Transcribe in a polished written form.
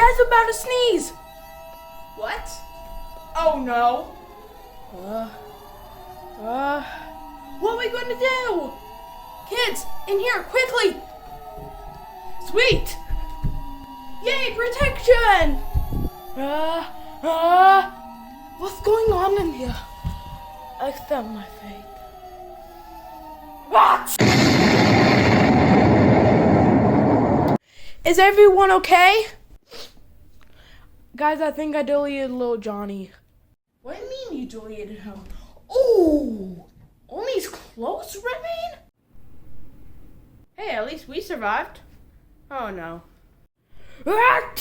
guy's about to sneeze. What? Oh no. What are we going to do? Kids, in here, quickly. Sweet. Yay, protection. What's going on in here? I accept my fate. What? Is everyone okay? Guys, I think I deleted little Johnny. What do you mean you deleted him? Ooh, only his clothes remain? Hey, at least we survived. Oh no. Ah!